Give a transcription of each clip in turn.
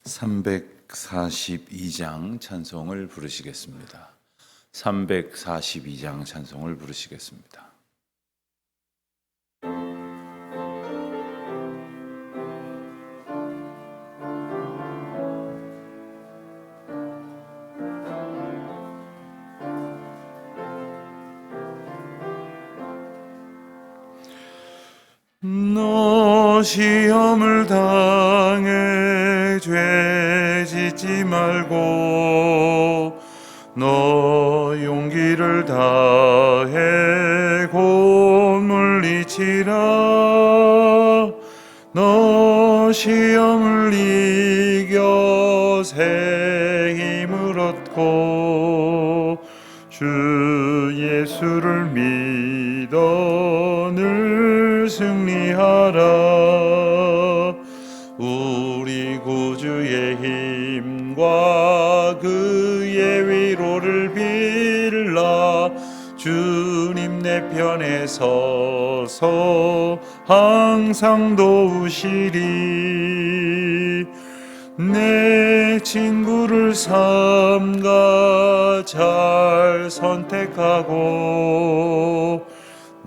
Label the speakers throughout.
Speaker 1: 342장 찬송을 부르시겠습니다. 342장 찬송을 부르시겠습니다.
Speaker 2: 너 시험을 당해 죄 짓지 말고 너 용기를 다해 곧 물리치라. 너 시험을 이겨 새 힘을 얻고 주 예수를 믿어 늘 승리하라. 우리 구주의 힘과 그의 위로를 빌라. 주님 내 편에 서서 항상 도우시리. 내 친구를 삼가 잘 선택하고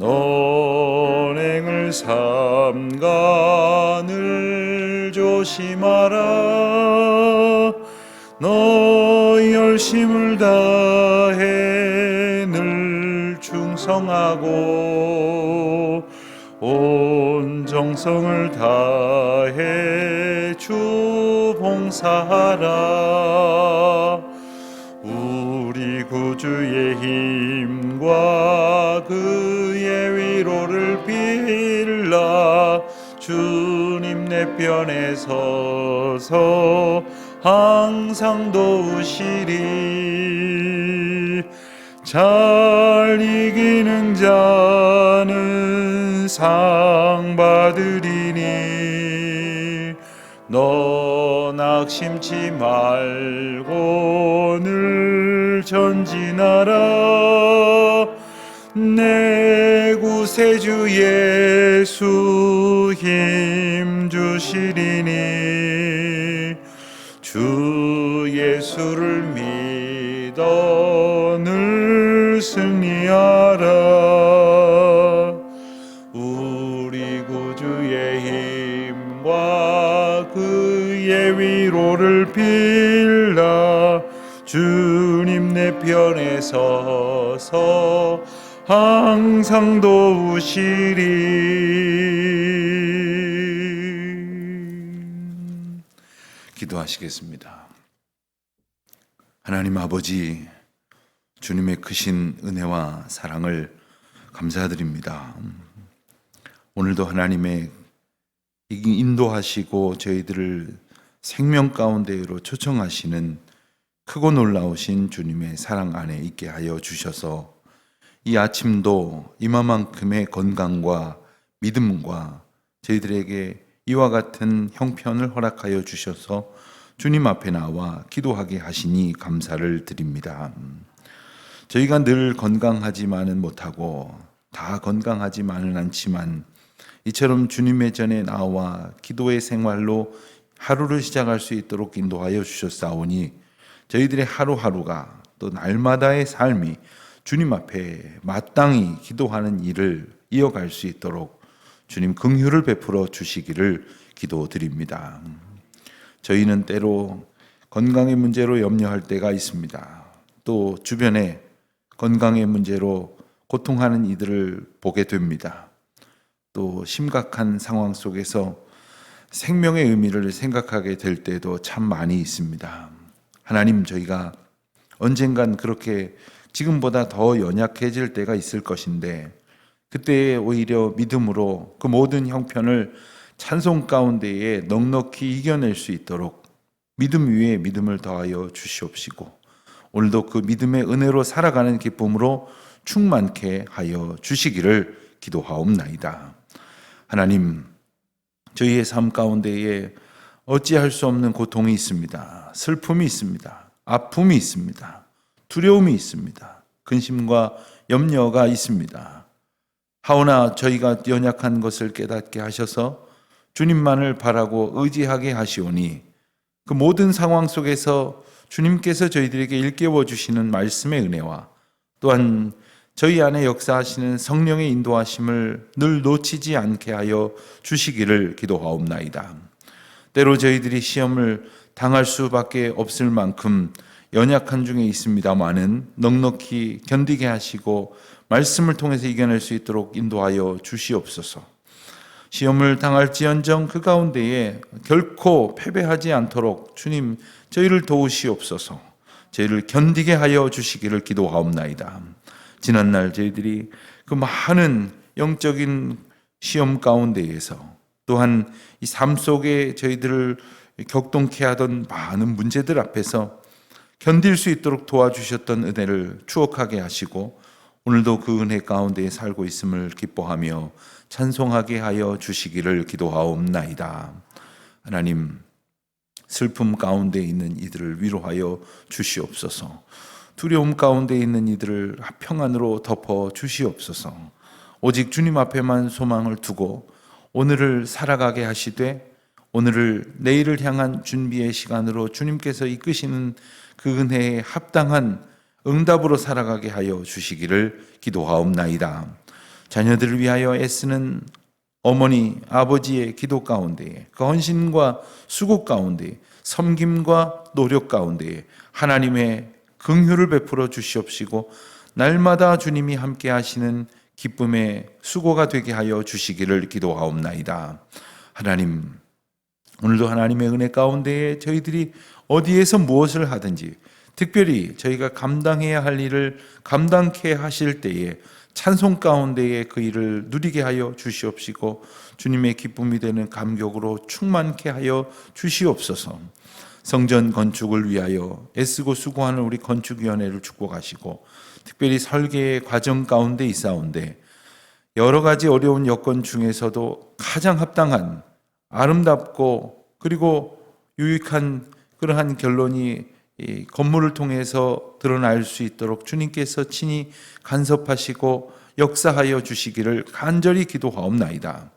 Speaker 2: 언행을 삼가 늘 조심하라. 너 열심을 다해 늘 충성하고 온 정성을 다해 주 봉사하라. 우리 구주의 힘과 그의 위로를 빌라. 주님 내 편에 서서 항상 도우시리. 잘 이기는 자는 상 받으리니 너 낙심치 말고 늘 전진하라. 내 구세주 예수 힘 주시리니 주 예수를 믿어 늘 승리하라. 우리 구주의 힘과 그의 위로를 빌라. 주님 내 편에 서서 항상 도우시리.
Speaker 1: 기도하시겠습니다. 하나님 아버지, 주님의 크신 은혜와 사랑을 감사드립니다. 오늘도 하나님의 인도하시고 저희들을 생명 가운데로 초청하시는 크고 놀라우신 주님의 사랑 안에 있게 하여 주셔서 이 아침도 이만큼의 건강과 믿음과 저희들에게 이와 같은 형편을 허락하여 주셔서 주님 앞에 나와 기도하게 하시니 감사를 드립니다. 저희가 늘 건강하지만은 못하고 다 건강하지만은 않지만 이처럼 주님의 전에 나와 기도의 생활로 하루를 시작할 수 있도록 인도하여 주셨사오니 저희들의 하루하루가 또 날마다의 삶이 주님 앞에 마땅히 기도하는 일을 이어갈 수 있도록 주님 긍휼을 베풀어 주시기를 기도드립니다. 저희는 때로 건강의 문제로 염려할 때가 있습니다. 또 주변에 건강의 문제로 고통하는 이들을 보게 됩니다. 또 심각한 상황 속에서 생명의 의미를 생각하게 될 때도 참 많이 있습니다. 하나님, 저희가 언젠간 그렇게 지금보다 더 연약해질 때가 있을 것인데 그때 오히려 믿음으로 그 모든 형편을 찬송 가운데에 넉넉히 이겨낼 수 있도록 믿음 위에 믿음을 더하여 주시옵시고 오늘도 그 믿음의 은혜로 살아가는 기쁨으로 충만케 하여 주시기를 기도하옵나이다. 하나님, 저희의 삶 가운데에 어찌할 수 없는 고통이 있습니다. 슬픔이 있습니다. 아픔이 있습니다. 두려움이 있습니다. 근심과 염려가 있습니다. 하오나 저희가 연약한 것을 깨닫게 하셔서 주님만을 바라고 의지하게 하시오니 그 모든 상황 속에서 주님께서 저희들에게 일깨워 주시는 말씀의 은혜와 또한 저희 안에 역사하시는 성령의 인도하심을 늘 놓치지 않게 하여 주시기를 기도하옵나이다. 때로 저희들이 시험을 당할 수밖에 없을 만큼 연약한 중에 있습니다마는 넉넉히 견디게 하시고 말씀을 통해서 이겨낼 수 있도록 인도하여 주시옵소서. 시험을 당할지언정 그 가운데에 결코 패배하지 않도록 주님 저희를 도우시옵소서. 저희를 견디게 하여 주시기를 기도하옵나이다. 지난날 저희들이 그 많은 영적인 시험 가운데에서 또한 이 삶 속에 저희들을 격동케 하던 많은 문제들 앞에서 견딜 수 있도록 도와주셨던 은혜를 추억하게 하시고 오늘도 그 은혜 가운데에 살고 있음을 기뻐하며 찬송하게 하여 주시기를 기도하옵나이다. 하나님, 슬픔 가운데 있는 이들을 위로하여 주시옵소서. 두려움 가운데 있는 이들을 평안으로 덮어 주시옵소서. 오직 주님 앞에만 소망을 두고 오늘을 살아가게 하시되 오늘을 내일을 향한 준비의 시간으로 주님께서 이끄시는 그 은혜에 합당한 응답으로 살아가게 하여 주시기를 기도하옵나이다. 자녀들을 위하여 애쓰는 어머니, 아버지의 기도 가운데에 그 헌신과 수고 가운데 섬김과 노력 가운데에 하나님의 긍휼을 베풀어 주시옵시고 날마다 주님이 함께 하시는 기쁨의 수고가 되게 하여 주시기를 기도하옵나이다. 하나님, 오늘도 하나님의 은혜 가운데에 저희들이 어디에서 무엇을 하든지 특별히 저희가 감당해야 할 일을 감당케 하실 때에 찬송 가운데에 그 일을 누리게 하여 주시옵시고 주님의 기쁨이 되는 감격으로 충만케 하여 주시옵소서. 성전 건축을 위하여 애쓰고 수고하는 우리 건축위원회를 축복하시고 특별히 설계의 과정 가운데 있사온데 여러 가지 어려운 여건 중에서도 가장 합당한 아름답고 그리고 유익한 그러한 결론이 이 건물을 통해서 드러날 수 있도록 주님께서 친히 간섭하시고 역사하여 주시기를 간절히 기도하옵나이다.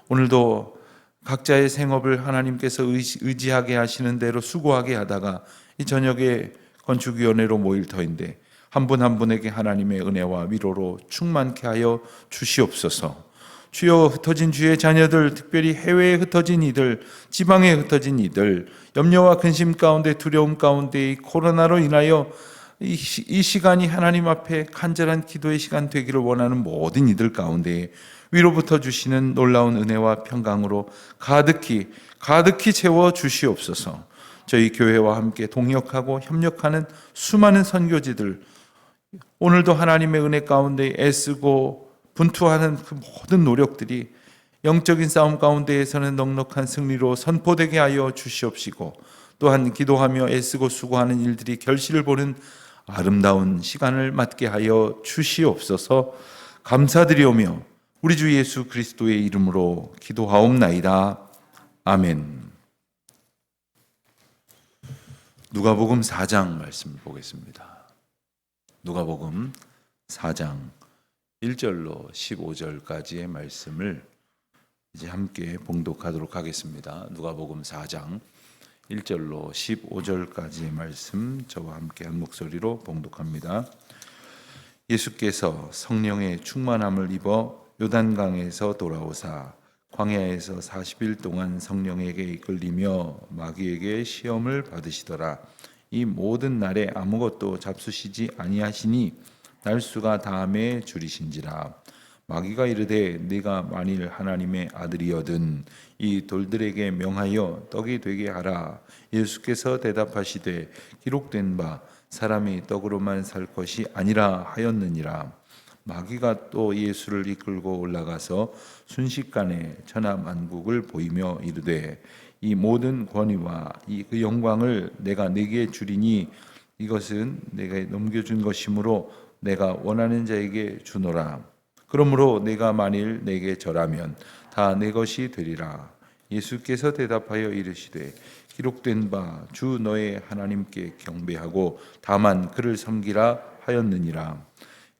Speaker 1: 오늘도 각자의 생업을 하나님께서 의지하게 하시는 대로 수고하게 하다가 이 저녁에 건축위원회로 모일 터인데 한 분 한 분에게 하나님의 은혜와 위로로 충만케 하여 주시옵소서. 주여, 흩어진 주의 자녀들, 특별히 해외에 흩어진 이들, 지방에 흩어진 이들, 염려와 근심 가운데 두려움 가운데 이 코로나로 인하여 이 시간이 하나님 앞에 간절한 기도의 시간 되기를 원하는 모든 이들 가운데 위로부터 주시는 놀라운 은혜와 평강으로 가득히 채워 주시옵소서. 저희 교회와 함께 동역하고 협력하는 수많은 선교지들, 오늘도 하나님의 은혜 가운데 애쓰고 분투하는 그 모든 노력들이 영적인 싸움 가운데에서는 넉넉한 승리로 선포되게 하여 주시옵시고 또한 기도하며 애쓰고 수고하는 일들이 결실을 보는 아름다운 시간을 맞게 하여 주시옵소서. 감사드리오며 우리 주 예수 그리스도의 이름으로 기도하옵나이다. 아멘. 누가복음 4장 말씀을 보겠습니다. 누가복음 4장 1절로 15절까지의 말씀을 이제 함께 봉독하도록 하겠습니다. 누가복음 4장 1절로 15절까지의 말씀 저와 함께 한 목소리로 봉독합니다. 예수께서 성령의 충만함을 입어 요단강에서 돌아오사 광야에서 40일 동안 성령에게 이끌리며 마귀에게 시험을 받으시더라. 이 모든 날에 아무것도 잡수시지 아니하시니 날수가 다함에 줄이신지라. 마귀가 이르되 네가 만일 하나님의 아들이거든 이 돌들에게 명하여 떡이 되게 하라. 예수께서 대답하시되 기록된 바 사람이 떡으로만 살 것이 아니라 하였느니라. 마귀가 또 예수를 이끌고 올라가서 순식간에 천하만국을 보이며 이르되 이 모든 권위와 그 영광을 내가 네게 주리니 이것은 내가 넘겨준 것이므로 내가 원하는 자에게 주노라. 그러므로 내가 만일 내게 절하면 다 내 것이 되리라. 예수께서 대답하여 이르시되 기록된 바 주 너의 하나님께 경배하고 다만 그를 섬기라 하였느니라.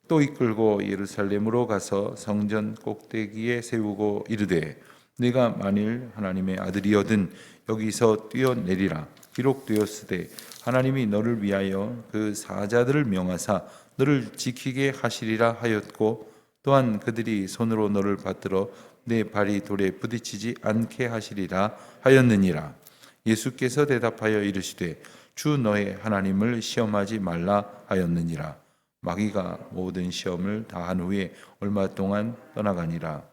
Speaker 1: 또 이끌고 예루살렘으로 가서 성전 꼭대기에 세우고 이르되 네가 만일 하나님의 아들이거든 여기서 뛰어내리라. 기록되었으되 하나님이 너를 위하여 그 사자들을 명하사 너를 지키게 하시리라 하였고 또한 그들이 손으로 너를 받들어 내 발이 돌에 부딪히지 않게 하시리라 하였느니라. 예수께서 대답하여 이르시되 주 너의 하나님을 시험하지 말라 하였느니라. 마귀가 모든 시험을 다한 후에 얼마 동안 떠나가니라.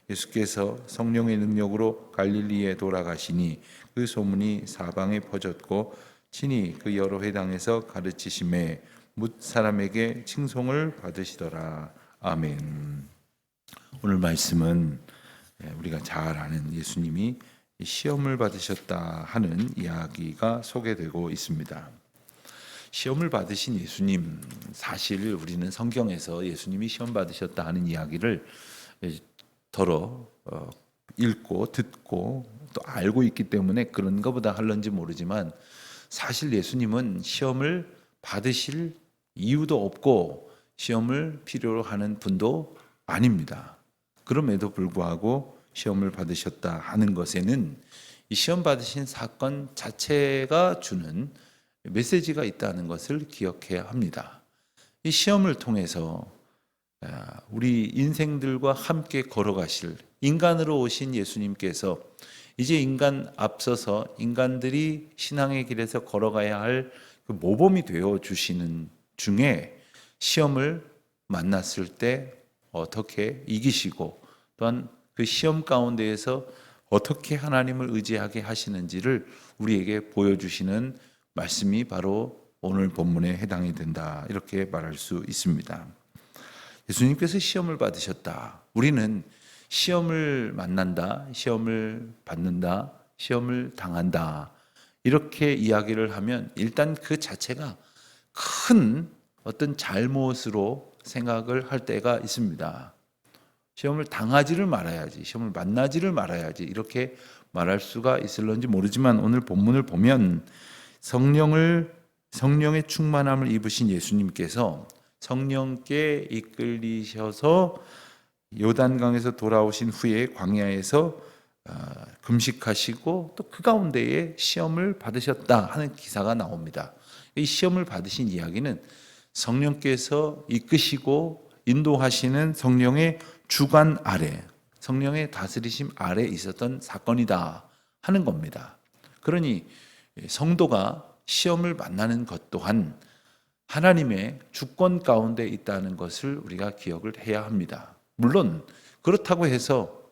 Speaker 1: 예수께서 성령의 능력으로 갈릴리에 돌아가시니 그 소문이 사방에 퍼졌고 친히 그 여러 회당에서 가르치심에 뭇 사람에게 칭송을 받으시더라. 아멘. 오늘 말씀은 우리가 잘 아는 예수님이 시험을 받으셨다 하는 이야기가 소개되고 있습니다. 시험을 받으신 예수님, 사실 우리는 성경에서 예수님이 시험 받으셨다 하는 이야기를 더러 읽고 듣고 또 알고 있기 때문에 그런 것보다 할런지 모르지만 사실 예수님은 시험을 받으실 이유도 없고 시험을 필요로 하는 분도 아닙니다. 그럼에도 불구하고 시험을 받으셨다 하는 것에는 이 시험 받으신 사건 자체가 주는 메시지가 있다는 것을 기억해야 합니다. 이 시험을 통해서 우리 인생들과 함께 걸어가실 인간으로 오신 예수님께서 이제 인간 앞서서 인간들이 신앙의 길에서 걸어가야 할 그 모범이 되어 주시는 중에 시험을 만났을 때 어떻게 이기시고 또한 그 시험 가운데에서 어떻게 하나님을 의지하게 하시는지를 우리에게 보여주시는 말씀이 바로 오늘 본문에 해당이 된다, 이렇게 말할 수 있습니다. 예수님께서 시험을 받으셨다. 우리는 시험을 만난다, 시험을 받는다, 시험을 당한다, 이렇게 이야기를 하면 일단 그 자체가 큰 어떤 잘못으로 생각을 할 때가 있습니다. 시험을 당하지를 말아야지, 시험을 만나지를 말아야지, 이렇게 말할 수가 있을런지 모르지만 오늘 본문을 보면 성령의 충만함을 입으신 예수님께서 성령께 이끌리셔서 요단강에서 돌아오신 후에 광야에서 금식하시고 또 그 가운데에 시험을 받으셨다 하는 기사가 나옵니다. 이 시험을 받으신 이야기는 성령께서 이끄시고 인도하시는 성령의 주관 아래, 성령의 다스리심 아래 있었던 사건이다 하는 겁니다. 그러니 성도가 시험을 만나는 것 또한 하나님의 주권 가운데 있다는 것을 우리가 기억을 해야 합니다. 물론 그렇다고 해서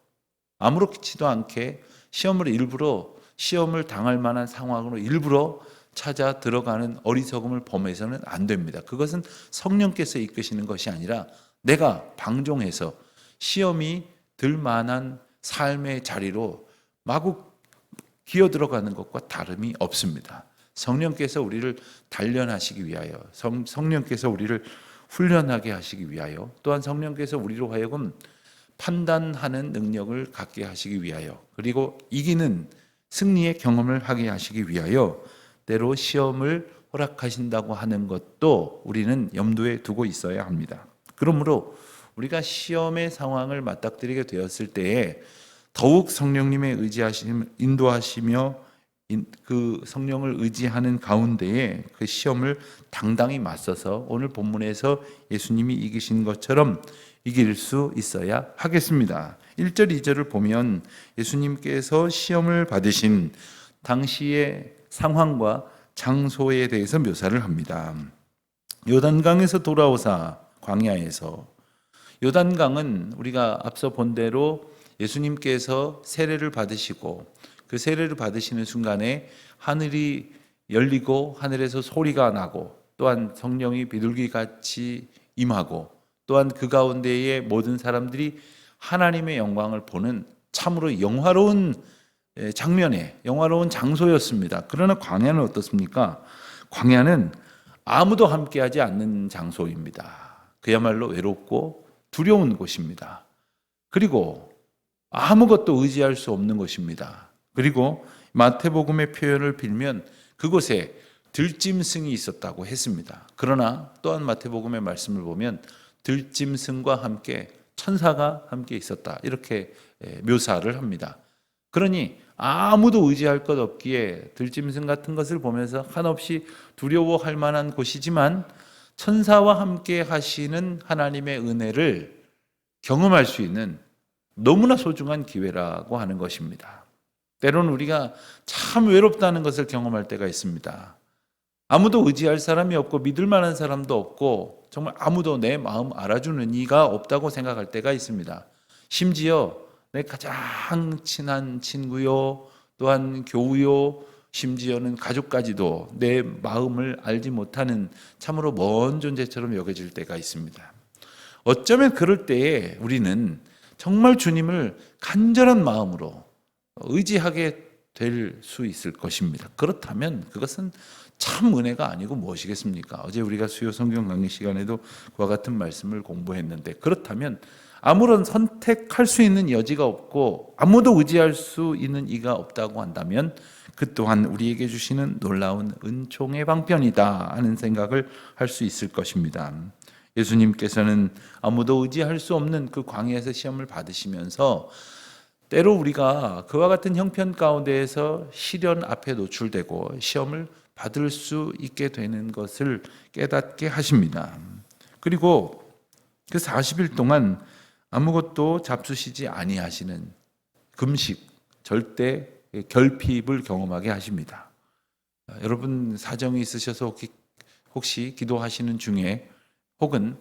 Speaker 1: 아무렇지도 않게 시험을 당할 만한 상황으로 일부러 찾아 들어가는 어리석음을 범해서는 안 됩니다. 그것은 성령께서 이끄시는 것이 아니라 내가 방종해서 시험이 들 만한 삶의 자리로 마구 기어 들어가는 것과 다름이 없습니다. 성령께서 우리를 단련하시기 위하여, 성령께서 우리를 훈련하게 하시기 위하여, 또한 성령께서 우리로 하여금 판단하는 능력을 갖게 하시기 위하여, 그리고 이기는 승리의 경험을 하게 하시기 위하여 때로 시험을 허락하신다고 하는 것도 우리는 염두에 두고 있어야 합니다. 그러므로 우리가 시험의 상황을 맞닥뜨리게 되었을 때에 더욱 성령님의 인도하시며 그 성령을 의지하는 가운데에 그 시험을 당당히 맞서서 오늘 본문에서 예수님이 이기신 것처럼 이길 수 있어야 하겠습니다. 1절 2절을 보면 예수님께서 시험을 받으신 당시의 상황과 장소에 대해서 묘사를 합니다. 요단강에서 돌아오사 광야에서, 요단강은 우리가 앞서 본 대로 예수님께서 세례를 받으시고 그 세례를 받으시는 순간에 하늘이 열리고 하늘에서 소리가 나고 또한 성령이 비둘기같이 임하고 또한 그 가운데에 모든 사람들이 하나님의 영광을 보는 참으로 영화로운 장면에 영화로운 장소였습니다. 그러나 광야는 어떻습니까? 광야는 아무도 함께하지 않는 장소입니다. 그야말로 외롭고 두려운 곳입니다. 그리고 아무것도 의지할 수 없는 곳입니다. 그리고 마태복음의 표현을 빌면 그곳에 들짐승이 있었다고 했습니다. 그러나 또한 마태복음의 말씀을 보면 들짐승과 함께 천사가 함께 있었다, 이렇게 묘사를 합니다.
Speaker 3: 그러니 아무도 의지할 것 없기에 들짐승 같은 것을 보면서 한없이 두려워할 만한 곳이지만 천사와 함께 하시는 하나님의 은혜를 경험할 수 있는 너무나 소중한 기회라고 하는 것입니다. 때로는 우리가 참 외롭다는 것을 경험할 때가 있습니다. 아무도 의지할 사람이 없고 믿을 만한 사람도 없고 정말 아무도 내 마음 알아주는 이가 없다고 생각할 때가 있습니다. 심지어 내 가장 친한 친구요, 또한 교우요, 심지어는 가족까지도 내 마음을 알지 못하는 참으로 먼 존재처럼 여겨질 때가 있습니다. 어쩌면 그럴 때에 우리는 정말 주님을 간절한 마음으로 의지하게 될 수 있을 것입니다. 그렇다면 그것은 참 은혜가 아니고 무엇이겠습니까? 어제 우리가 수요 성경 강의 시간에도 그와 같은 말씀을 공부했는데, 그렇다면 아무런 선택할 수 있는 여지가 없고 아무도 의지할 수 있는 이가 없다고 한다면 그 또한 우리에게 주시는 놀라운 은총의 방편이다 하는 생각을 할 수 있을 것입니다. 예수님께서는 아무도 의지할 수 없는 그 광야에서 시험을 받으시면서 때로 우리가 그와 같은 형편 가운데에서 시련 앞에 노출되고 시험을 받을 수 있게 되는 것을 깨닫게 하십니다. 그리고 그 40일 동안 아무것도 잡수시지 아니하시는 금식, 절대 결핍을 경험하게 하십니다. 여러분 사정이 있으셔서 혹시 기도하시는 중에 혹은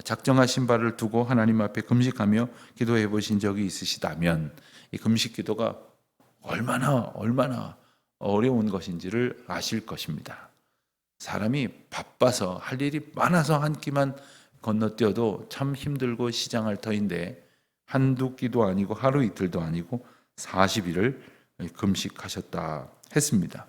Speaker 3: 작정하신 바를 두고 하나님 앞에 금식하며 기도해 보신 적이 있으시다면 이 금식 기도가 얼마나 어려운 것인지를 아실 것입니다. 사람이 바빠서 할 일이 많아서 한 끼만 건너뛰어도 참 힘들고 시장할 터인데 한두 끼도 아니고 하루 이틀도 아니고 40일을 금식하셨다 했습니다.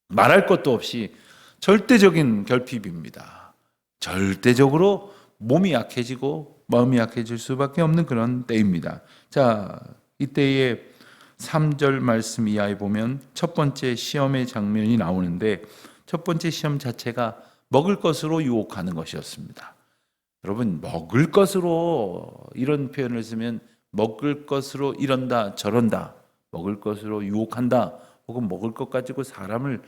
Speaker 3: 말할 것도 없이 절대적인 결핍입니다. 절대적으로 몸이 약해지고 마음이 약해질 수밖에 없는 그런 때입니다. 자, 이때에 3절 말씀 이하에 보면 첫 번째 시험의 장면이 나오는데 첫 번째 시험 자체가 먹을 것으로 유혹하는 것이었습니다. 여러분, 먹을 것으로 이런 표현을 쓰면 먹을 것으로 이런다 저런다, 먹을 것으로 유혹한다, 혹은 먹을 것 가지고 사람을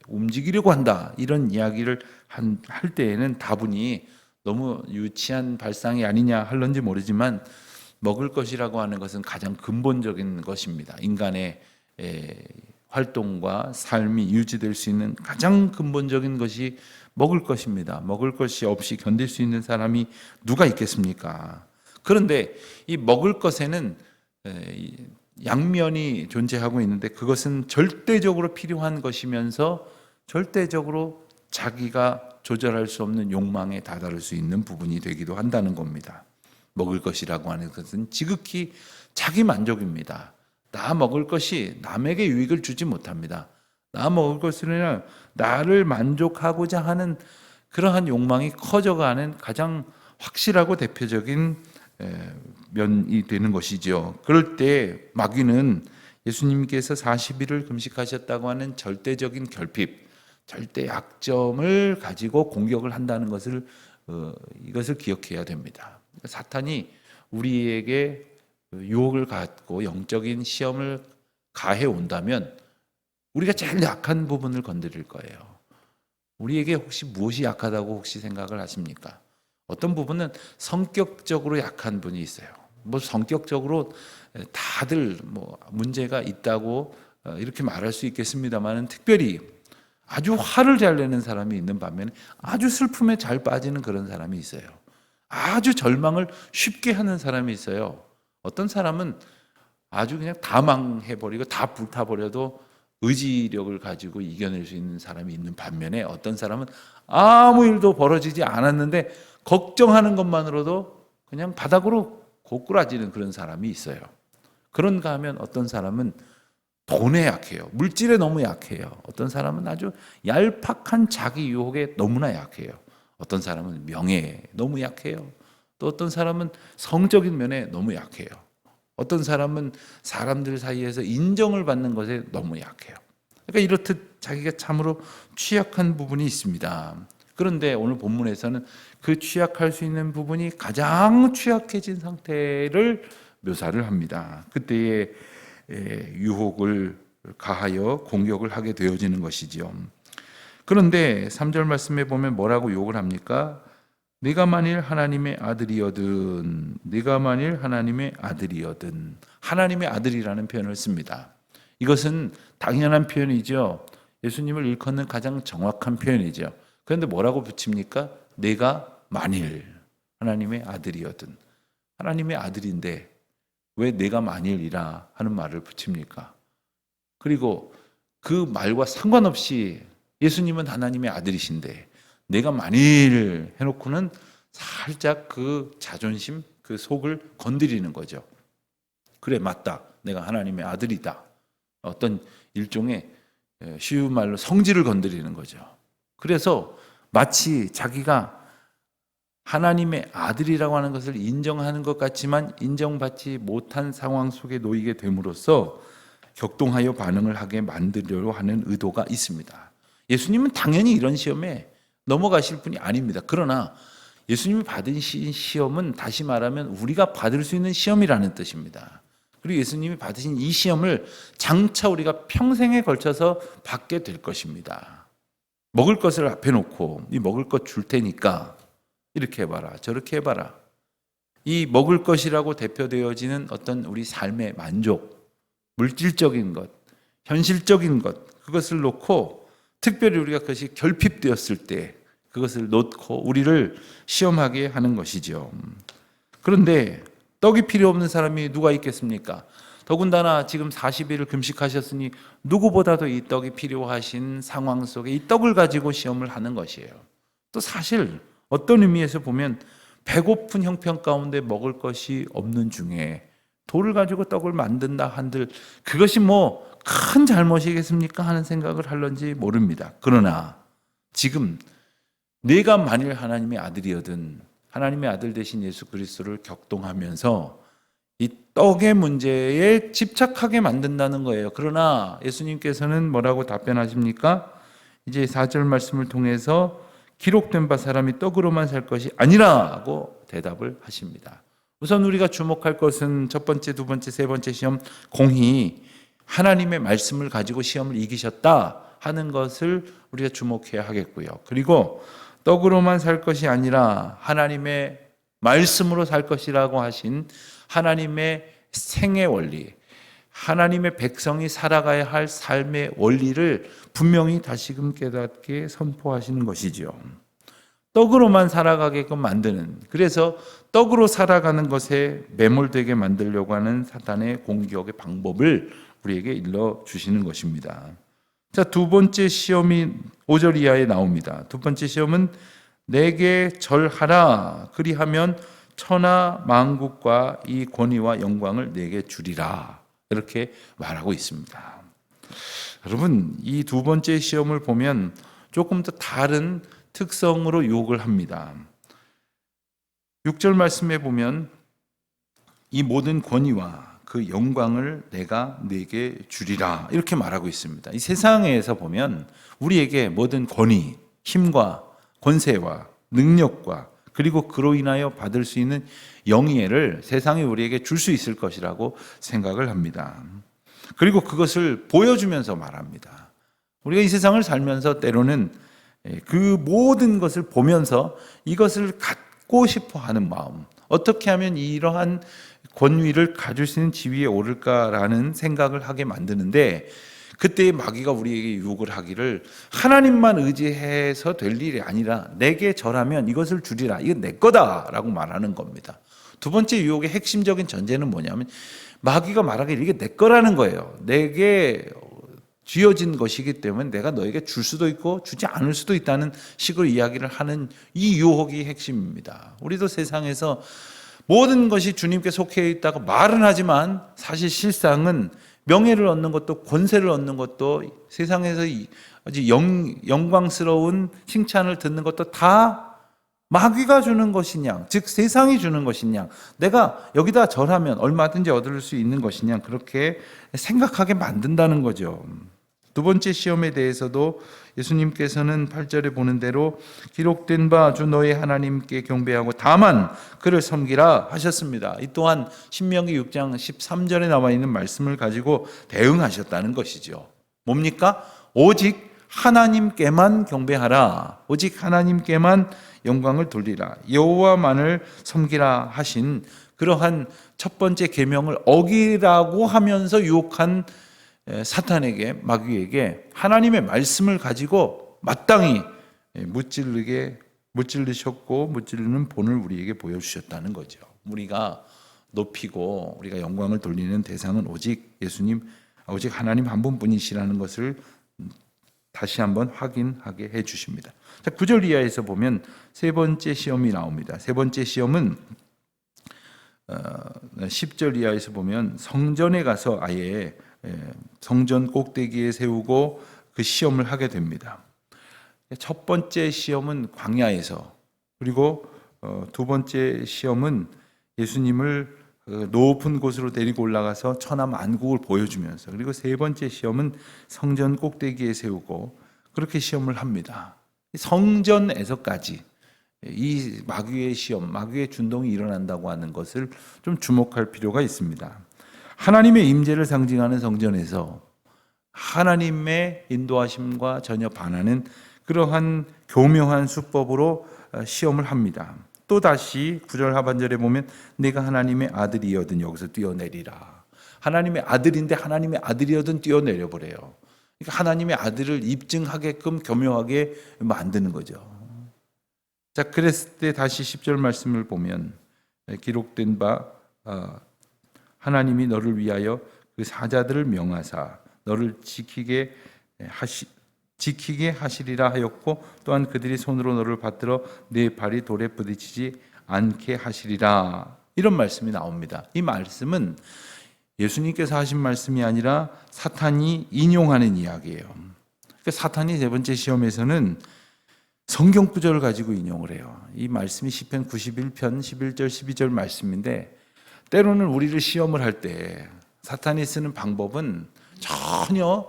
Speaker 3: 움직이려고 한다, 이런 이야기를 할 때에는 다분히 너무 유치한 발상이 아니냐 할런지 모르지만 먹을 것이라고 하는 것은 가장 근본적인 것입니다. 인간의 활동과 삶이 유지될 수 있는 가장 근본적인 것이 먹을 것입니다. 먹을 것이 없이 견딜 수 있는 사람이 누가 있겠습니까? 그런데 이 먹을 것에는 양면이 존재하고 있는데 그것은 절대적으로 필요한 것이면서 절대적으로 자기가 조절할 수 없는 욕망에 다다를 수 있는 부분이 되기도 한다는 겁니다. 먹을 것이라고 하는 것은 지극히 자기 만족입니다. 나 먹을 것이 남에게 유익을 주지 못합니다. 나 먹을 것으로 나를 만족하고자 하는 그러한 욕망이 커져가는 가장 확실하고 대표적인 면이 되는 것이죠. 그럴 때 마귀는 예수님께서 40일을 금식하셨다고 하는 절대적인 결핍, 절대 약점을 가지고 공격을 한다는 것을 이것을 기억해야 됩니다. 사탄이 우리에게 유혹을 갖고 영적인 시험을 가해 온다면 우리가 제일 약한 부분을 건드릴 거예요. 우리에게 혹시 무엇이 약하다고 혹시 생각을 하십니까? 어떤 부분은 성격적으로 약한 분이 있어요. 뭐 성격적으로 다들 뭐 문제가 있다고 이렇게 말할 수 있겠습니다만, 특별히 아주 화를 잘 내는 사람이 있는 반면에 아주 슬픔에 잘 빠지는 그런 사람이 있어요. 아주 절망을 쉽게 하는 사람이 있어요. 어떤 사람은 아주 그냥 다 망해버리고 다 불타버려도 의지력을 가지고 이겨낼 수 있는 사람이 있는 반면에 어떤 사람은 아무 일도 벌어지지 않았는데 걱정하는 것만으로도 그냥 바닥으로 고꾸라지는 그런 사람이 있어요. 그런가 하면 어떤 사람은 돈에 약해요. 물질에 너무 약해요. 어떤 사람은 아주 얄팍한 자기 유혹에 너무나 약해요. 어떤 사람은 명예에 너무 약해요. 또 어떤 사람은 성적인 면에 너무 약해요. 어떤 사람은 사람들 사이에서 인정을 받는 것에 너무 약해요. 그러니까 이렇듯 자기가 참으로 취약한 부분이 있습니다. 그런데 오늘 본문에서는 그 취약할 수 있는 부분이 가장 취약해진 상태를 묘사를 합니다. 그때에 유혹을 가하여 공격을 하게 되어지는 것이지요. 그런데 3절 말씀에 보면 뭐라고 욕을 합니까? 네가 만일 하나님의 아들이거든, 네가 만일 하나님의 아들이거든. 하나님의 아들이라는 표현을 씁니다. 이것은 당연한 표현이죠. 예수님을 일컫는 가장 정확한 표현이죠. 그런데 뭐라고 붙입니까? 내가 만일 하나님의 아들이거든. 하나님의 아들인데 왜 내가 만일이라 하는 말을 붙입니까? 그리고 그 말과 상관없이 예수님은 하나님의 아들이신데 내가 만일 해놓고는 살짝 그 자존심, 그 속을 건드리는 거죠. 그래, 맞다. 내가 하나님의 아들이다. 어떤 일종의 쉬운 말로 성질을 건드리는 거죠. 그래서 마치 자기가 하나님의 아들이라고 하는 것을 인정하는 것 같지만 인정받지 못한 상황 속에 놓이게 됨으로써 격동하여 반응을 하게 만들려고 하는 의도가 있습니다. 예수님은 당연히 이런 시험에 넘어가실 분이 아닙니다. 그러나 예수님이 받으신 시험은 다시 말하면 우리가 받을 수 있는 시험이라는 뜻입니다. 그리고 예수님이 받으신 이 시험을 장차 우리가 평생에 걸쳐서 받게 될 것입니다. 먹을 것을 앞에 놓고 이 먹을 것 줄 테니까 이렇게 해봐라, 저렇게 해봐라. 이 먹을 것이라고 대표되어지는 어떤 우리 삶의 만족, 물질적인 것, 현실적인 것, 그것을 놓고 특별히 우리가 그것이 결핍되었을 때 그것을 놓고 우리를 시험하게 하는 것이죠. 그런데 떡이 필요 없는 사람이 누가 있겠습니까? 더군다나 지금 40일을 금식하셨으니 누구보다도 이 떡이 필요하신 상황 속에 이 떡을 가지고 시험을 하는 것이에요. 또 사실 어떤 의미에서 보면 배고픈 형편 가운데 먹을 것이 없는 중에 돌을 가지고 떡을 만든다 한들 그것이 뭐 큰 잘못이겠습니까? 하는 생각을 할런지 모릅니다. 그러나 지금 내가 만일 하나님의 아들이거든 하나님의 아들 되신 예수 그리스도를 격동하면서 이 떡의 문제에 집착하게 만든다는 거예요. 그러나 예수님께서는 뭐라고 답변하십니까? 이제 4절 말씀을 통해서 기록된 바 사람이 떡으로만 살 것이 아니라고 대답을 하십니다. 우선 우리가 주목할 것은 첫 번째, 두 번째, 세 번째 시험 공히 하나님의 말씀을 가지고 시험을 이기셨다 하는 것을 우리가 주목해야 하겠고요. 그리고 떡으로만 살 것이 아니라 하나님의 말씀으로 살 것이라고 하신 하나님의 생의 원리, 하나님의 백성이 살아가야 할 삶의 원리를 분명히 다시금 깨닫게 선포하시는 것이죠. 떡으로만 살아가게끔 만드는, 그래서 떡으로 살아가는 것에 매몰되게 만들려고 하는 사탄의 공격의 방법을 우리에게 일러주시는 것입니다. 자, 두 번째 시험이 5절 이하에 나옵니다. 두 번째 시험은 내게 절하라 그리하면 천하 만국과 이 권위와 영광을 내게 주리라 이렇게 말하고 있습니다. 여러분, 이 두 번째 시험을 보면 조금 더 다른 특성으로 유혹을 합니다. 6절 말씀에 보면 이 모든 권위와 그 영광을 내가 네게 주리라 이렇게 말하고 있습니다. 이 세상에서 보면 우리에게 모든 권위, 힘과 권세와 능력과 그리고 그로 인하여 받을 수 있는 영예를 세상이 우리에게 줄 수 있을 것이라고 생각을 합니다. 그리고 그것을 보여주면서 말합니다. 우리가 이 세상을 살면서 때로는 그 모든 것을 보면서 이것을 갖고 싶어 하는 마음, 어떻게 하면 이러한 권위를 가질 수 있는 지위에 오를까라는 생각을 하게 만드는데 그때 마귀가 우리에게 유혹을 하기를 하나님만 의지해서 될 일이 아니라 내게 절하면 이것을 주리라, 이건 내 거다라고 말하는 겁니다. 두 번째 유혹의 핵심적인 전제는 뭐냐면 마귀가 말하기를 이게 내 거라는 거예요. 내게 쥐어진 것이기 때문에 내가 너에게 줄 수도 있고 주지 않을 수도 있다는 식으로 이야기를 하는 이 유혹이 핵심입니다. 우리도 세상에서 모든 것이 주님께 속해 있다고 말은 하지만 사실 실상은 명예를 얻는 것도 권세를 얻는 것도 세상에서 아주 영광스러운 칭찬을 듣는 것도 다 마귀가 주는 것이냐, 즉 세상이 주는 것이냐, 내가 여기다 절하면 얼마든지 얻을 수 있는 것이냐 그렇게 생각하게 만든다는 거죠.
Speaker 1: 두 번째 시험에 대해서도 예수님께서는 8절에 보는 대로 기록된 바 주 너의 하나님께 경배하고 다만 그를 섬기라 하셨습니다. 이 또한 신명기 6장 13절에 나와 있는 말씀을 가지고 대응하셨다는 것이죠. 뭡니까? 오직 하나님께만 경배하라. 오직 하나님께만 영광을 돌리라. 여호와만을 섬기라 하신 그러한 첫 번째 계명을 어기라고 하면서 유혹한 사탄에게, 마귀에게 하나님의 말씀을 가지고 마땅히 무찔르셨고 무찔르는 본을 우리에게 보여주셨다는 거죠. 우리가 높이고 우리가 영광을 돌리는 대상은 오직 예수님, 오직 하나님 한 분뿐이시라는 것을 다시 한번 확인하게 해 주십니다. 자, 9절 이하에서 보면 세 번째 시험이 나옵니다. 세 번째 시험은 10절 이하에서 보면 성전에 가서 아예 성전 꼭대기에 세우고 그 시험을 하게 됩니다. 첫 번째 시험은 광야에서, 그리고 두 번째 시험은 예수님을 높은 곳으로 데리고 올라가서 천하 만국을 보여주면서, 그리고 세 번째 시험은 성전 꼭대기에 세우고 그렇게 시험을 합니다. 성전에서까지 이 마귀의 시험, 마귀의 준동이 일어난다고 하는 것을 좀 주목할 필요가 있습니다. 하나님의 임재를 상징하는 성전에서 하나님의 인도하심과 전혀 반하는 그러한 교묘한 수법으로 시험을 합니다. 또 다시 9절 하반절에 보면 내가 하나님의 아들이거든 여기서 뛰어내리라. 하나님의 아들인데 하나님의 아들이거든 뛰어내려 버려요. 그러니까 하나님의 아들을 입증하게끔 교묘하게 만드는 거죠. 자, 그랬을 때 다시 10절 말씀을 보면 기록된 바 하나님이 너를 위하여 그 사자들을 명하사 너를 지키게 하시리라 하였고 또한 그들이 손으로 너를 받들어 내 발이 돌에 부딪히지 않게 하시리라. 이런 말씀이 나옵니다. 이 말씀은 예수님께서 하신 말씀이 아니라 사탄이 인용하는 이야기예요. 그러니까 사탄이 세 번째 시험에서는 성경 구절을 가지고 인용을 해요. 이 말씀이 시편 91편 11절 12절 말씀인데, 때로는 우리를 시험을 할 때 사탄이 쓰는 방법은 전혀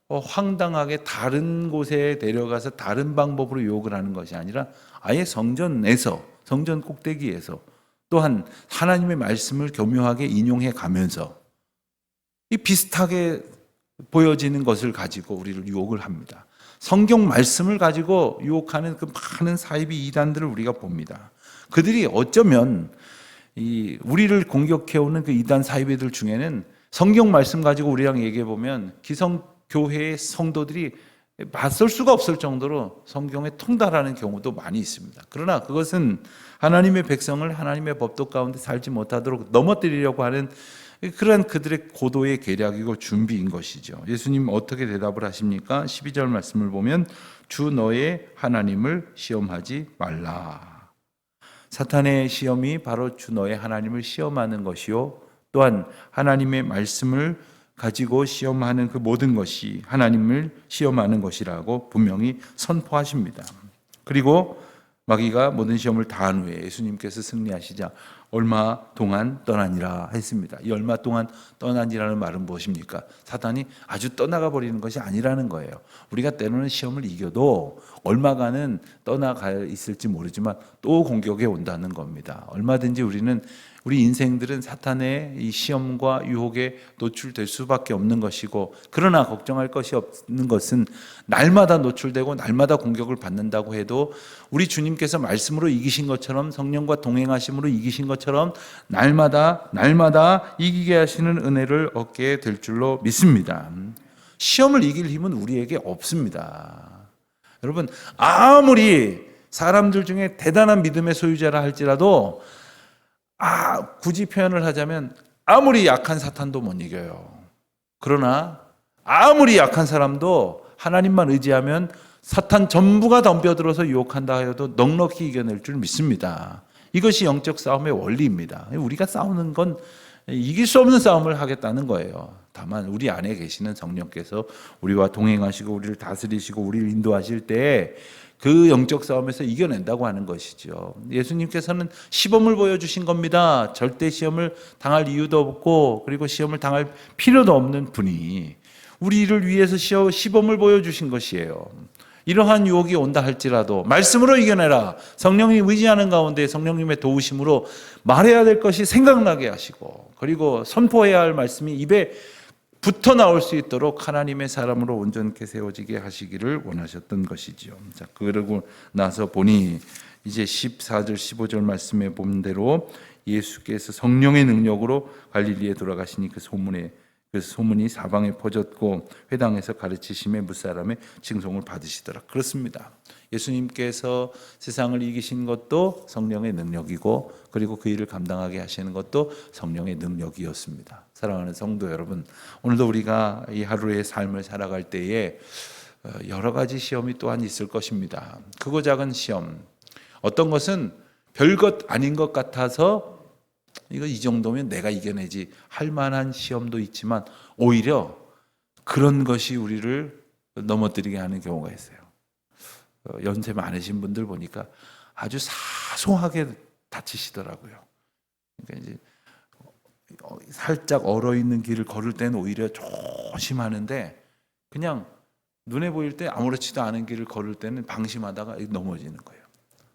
Speaker 1: 황당하게 다른 곳에 데려가서 다른 방법으로 유혹을 하는 것이 아니라 아예 성전에서, 성전 꼭대기에서 또한 하나님의 말씀을 교묘하게 인용해 가면서 이 비슷하게 보여지는 것을 가지고 우리를 유혹을 합니다. 성경 말씀을 가지고 유혹하는 그 많은 사이비 이단들을 우리가 봅니다. 그들이 어쩌면 우리를 공격해오는 그 이단 사이비들 중에는 성경 말씀 가지고 우리랑 얘기해 보면 기성교회의 성도들이 맞설 수가 없을 정도로 성경에 통달하는 경우도 많이 있습니다. 그러나 그것은 하나님의 백성을 하나님의 법도 가운데 살지 못하도록 넘어뜨리려고 하는 그런 그들의 고도의 계략이고 준비인 것이죠. 예수님 어떻게 대답을 하십니까? 12절 말씀을 보면 주 너의 하나님을 시험하지 말라. 사탄의 시험이 바로 주 너의 하나님을 시험하는 것이요, 또한 하나님의 말씀을 가지고 시험하는 그 모든 것이 하나님을 시험하는 것이라고 분명히 선포하십니다. 그리고 마귀가 모든 시험을 다한 후에 예수님께서 승리하시자 얼마 동안 떠나니라 했습니다. 이 얼마 동안 떠나니라는 말은 무엇입니까? 사탄이 아주 떠나가 버리는 것이 아니라는 거예요. 우리가 때로는 시험을 이겨도 얼마간은 떠나가 있을지 모르지만 또 공격에 온다는 겁니다. 얼마든지 우리 인생들은 사탄의 이 시험과 유혹에 노출될 수밖에 없는 것이고, 그러나 걱정할 것이 없는 것은 날마다 노출되고 날마다 공격을 받는다고 해도 우리 주님께서 말씀으로 이기신 것처럼, 성령과 동행하심으로 이기신 것처럼 날마다 이기게 하시는 은혜를 얻게 될 줄로 믿습니다. 시험을 이길 힘은 우리에게 없습니다. 여러분, 아무리 사람들 중에 대단한 믿음의 소유자라 할지라도 굳이 표현을 하자면 아무리 약한 사탄도 못 이겨요. 그러나 아무리 약한 사람도 하나님만 의지하면 사탄 전부가 덤벼들어서 유혹한다 해도 넉넉히 이겨낼 줄 믿습니다. 이것이 영적 싸움의 원리입니다. 우리가 싸우는 건 이길 수 없는 싸움을 하겠다는 거예요. 다만 우리 안에 계시는 성령께서 우리와 동행하시고 우리를 다스리시고 우리를 인도하실 때 그 영적 싸움에서 이겨낸다고 하는 것이죠. 예수님께서는 시범을 보여주신 겁니다. 절대 시험을 당할 이유도 없고 그리고 시험을 당할 필요도 없는 분이
Speaker 3: 우리를 위해서 시범을 보여주신 것이에요. 이러한 유혹이 온다 할지라도 말씀으로 이겨내라. 성령님 의지하는 가운데 성령님의 도우심으로 말해야 될 것이 생각나게 하시고, 그리고 선포해야 할 말씀이 입에 붙어 나올 수 있도록 하나님의 사람으로 온전케 세워지게 하시기를 원하셨던 것이지요. 자, 그러고 나서 보니 이제 14절 15절 말씀에 본 대로 예수께서 성령의 능력으로 갈릴리에 돌아가시니 그 소문이 사방에 퍼졌고 회당에서 가르치심에 무사람의 칭송을 받으시더라. 그렇습니다. 예수님께서 세상을 이기신 것도 성령의 능력이고, 그리고 그 일을 감당하게 하시는 것도 성령의 능력이었습니다. 사랑하는 성도 여러분, 오늘도 우리가 이 하루의 삶을 살아갈 때에 여러 가지 시험이 또한 있을 것입니다. 크고 작은 시험, 어떤 것은 별것 아닌 것 같아서 이거 이 정도면 내가 이겨내지 할 만한 시험도 있지만, 오히려 그런 것이 우리를 넘어뜨리게 하는 경우가 있어요. 연세 많으신 분들 보니까 아주 사소하게 다치시더라고요. 그러니까 이제 살짝 얼어있는 길을 걸을 때는 오히려 조심하는데, 그냥 눈에 보일 때 아무렇지도 않은 길을 걸을 때는 방심하다가 넘어지는 거예요.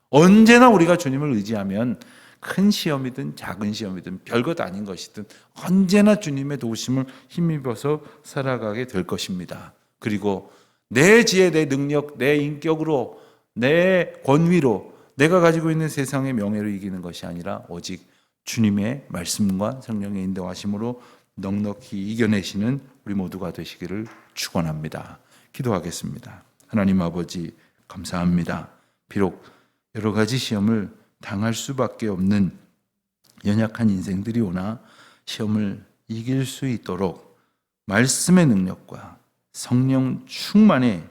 Speaker 3: 언제나 우리가 주님을 의지하면 큰 시험이든 작은 시험이든 별것 아닌 것이든 언제나 주님의 도우심을 힘입어서 살아가게 될 것입니다. 그리고 내 지혜, 내 능력, 내 인격으로, 내 권위로, 내가 가지고 있는 세상의 명예로 이기는 것이 아니라 오직 주님의 말씀과 성령의 인도하심으로 넉넉히 이겨내시는 우리 모두가 되시기를 축원합니다. 기도하겠습니다. 하나님 아버지, 감사합니다. 비록 여러 가지 시험을 당할 수밖에 없는 연약한 인생들이 오나 시험을 이길 수 있도록 말씀의 능력과 성령 충만의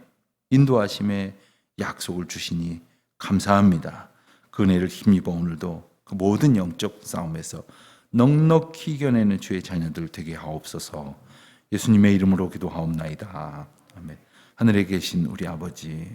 Speaker 3: 인도하심의 약속을 주시니 감사합니다. 그 은혜를 힘입어 오늘도 그 모든 영적 싸움에서 넉넉히 이겨내는 주의 자녀들 되게 하옵소서. 예수님의 이름으로 기도하옵나이다. 아멘. 하늘에 계신 우리 아버지의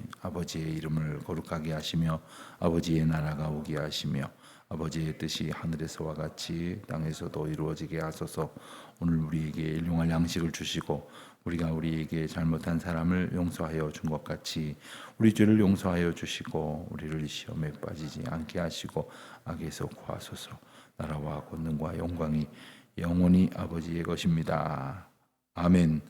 Speaker 3: 이름을 거룩하게 하시며 아버지의 나라가 오게 하시며 아버지의 뜻이 하늘에서와 같이 땅에서도 이루어지게 하소서. 오늘 우리에게 일용할 양식을 주시고 우리가 우리에게 잘못한 사람을 용서하여 준 것 같이 우리 죄를 용서하여 주시고 우리를 시험에 빠지지 않게 하시고 악에서 구하소서. 나라와 권능과 영광이 영원히 아버지의 것입니다. 아멘.